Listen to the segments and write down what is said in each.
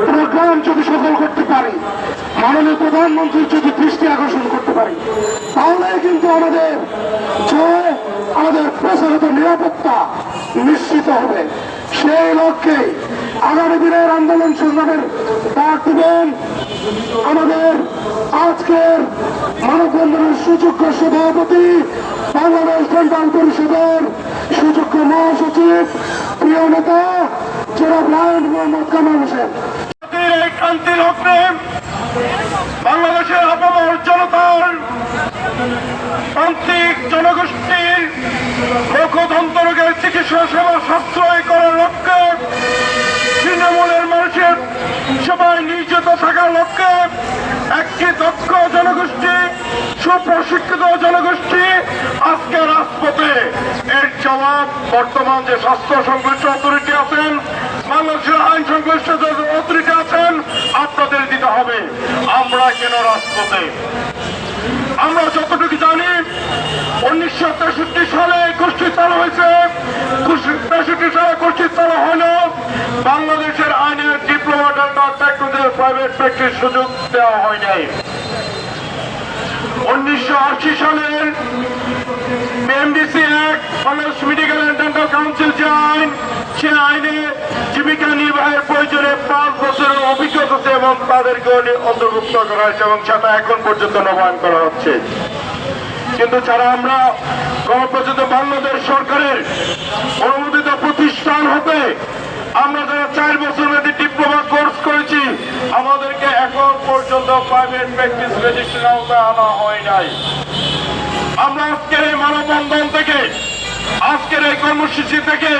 Programme যদি সফল করতে পারি, মাননীয় প্রধানমন্ত্রীর যদি দৃষ্টি আকর্ষণ করতে পারি, তাহলে কিন্তু আমাদের প্রসারিত নিরাপত্তা নিশ্চিত হবে। সেই লক্ষ্যে আগামী দিনের আন্দোলন সংগ্রামের ডাক দিবেন আমাদের আজকের মানববন্ধনের সুযোগ্য সভাপতি, বাংলাদেশ সেন্ট্রাল পরিষদের সুযোগ্য মহাসচিব, প্রিয় নেতা জনাব লায়ন মোহাম্মদ কামাল হোসেন। এই ক্রান্তি লগ্নে বাংলাদেশের আপামর জনতার প্রান্তিক জনগোষ্ঠীর লোকতন্ত্র রোগের চিকিৎসা সেবা সাশ্রয় করার লক্ষ্যে, তৃণমূলের মানুষের সেবায় নিয়োজিত থাকার লক্ষ্যে একটি দক্ষ জনগোষ্ঠী, সুপ্রশিক্ষিত জনগোষ্ঠী আজকে রাজপথে। এর জবাব বর্তমান যে স্বাস্থ্য সংশ্লিষ্ট অথরিটি আছেন, বাংলাদেশের আইন সংশ্লিষ্ট যে অথরিটি আছেন, আপনাদের দিতে হবে। আমরা কেন রাজপথে? আমরা যতটুকু জানি 1963 সালে গোষ্ঠী চালু হয়েছে। 63 সালে গোষ্ঠী চালু হলো বাংলাদেশের আইনের ডিপ্লোমা টেকনোলজি প্রাইভেট প্র্যাকটিস সুযোগ দেওয়া হয় নাই। 1980 সালের MDC act, Bangladesh medical and dental council যে আইন, সে আইনে জীবিকা নির্বাহের প্রয়োজনে 5 বছরের অভিজ্ঞতা আছে এবং তাদেরকে অন্তর্ভুক্ত করা হয়েছে এবং সেটা এখন পর্যন্ত নবায়ন করা হচ্ছে। কিন্তু যারা আমরা গণপ্রজাতন্ত্রী বাংলাদেশ সরকারের অনুমোদিত প্রতিষ্ঠান হতে আমরা যারা 4 বছর মেয়াদী ডিপ্লোমা কোর্স করেছি, আমাদেরকে এখন পর্যন্ত প্রাইভেট প্র্যাকটিস রেজিস্ট্রেশন আওতায় আনা হয় নাই। আমরা আজকের এই মানববন্ধন থেকে, আজকের এই কর্মসূচি থেকে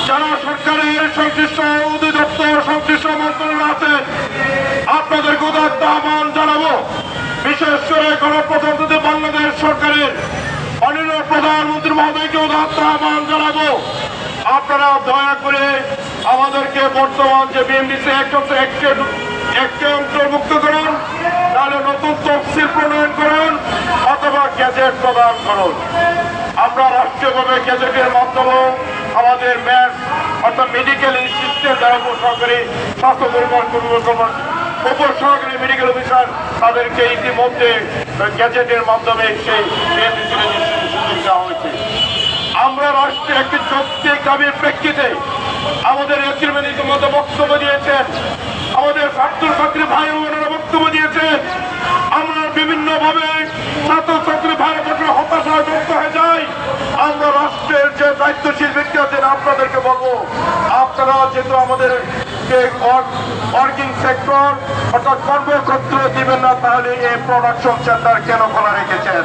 যারা সরকারের সংশ্লিষ্ট অধিদপ্তর, সংশ্লিষ্ট মন্ত্রণালয় আছেন, আপনাদেরকে উদাত্ত আহ্বান জানাবো। বিশেষ করে গণপ্রজাতন্ত্রী বাংলাদেশ সরকারের মাননীয় প্রধানমন্ত্রী মহোদয়কে উদাত্ত আহ্বান জানাবো, আপনারা দয়া করে আমাদেরকে বর্তমান যে বিএমডিসি একটি অন্তর্ভুক্ত করুন, তাহলে নতুন তফসিল প্রণয়ন করুন অথবা গ্যাজেট প্রদান করুন। আমরা রাষ্ট্রীয়ভাবে গ্যাজেটের মাধ্যমে আমাদের ম্যাথ অর্থাৎ মেডিকেল ইনস্টিটিউটের দ্বারা উপসহকারী স্বাস্থ্য উপসহকারী মেডিকেল অফিসার তাদেরকে ইতিমধ্যে গ্যাজেটের মাধ্যমে সেই বিএমডিসি রেজিস্ট্রেশন দেওয়া হয়েছে। আমরা রাষ্ট্রের একটি যৌক্তিক দাবির প্রেক্ষিতে আমাদের নেতৃবৃন্দ ইতিমধ্যে বক্তব্য দিয়েছেন, আমাদের ছাত্রছাত্রী ভাই বোনেরা বক্তব্য দিয়েছেন। আমরা বিভিন্নভাবে ছাত্রছাত্রী ভাই বোনেরা হতাশাগ্রস্ত হয়ে যাই। আমরা রাষ্ট্রের যে দায়িত্বশীল ব্যক্তি আছেন আপনাদেরকে বলবো, আপনারা যেহেতু আমাদের ওয়ার্কিং সেক্টর অর্থাৎ কর্মক্ষেত্র দিবেন না, তাহলে এই প্রোডাকশন সেন্টার কেন খোলা রেখেছেন?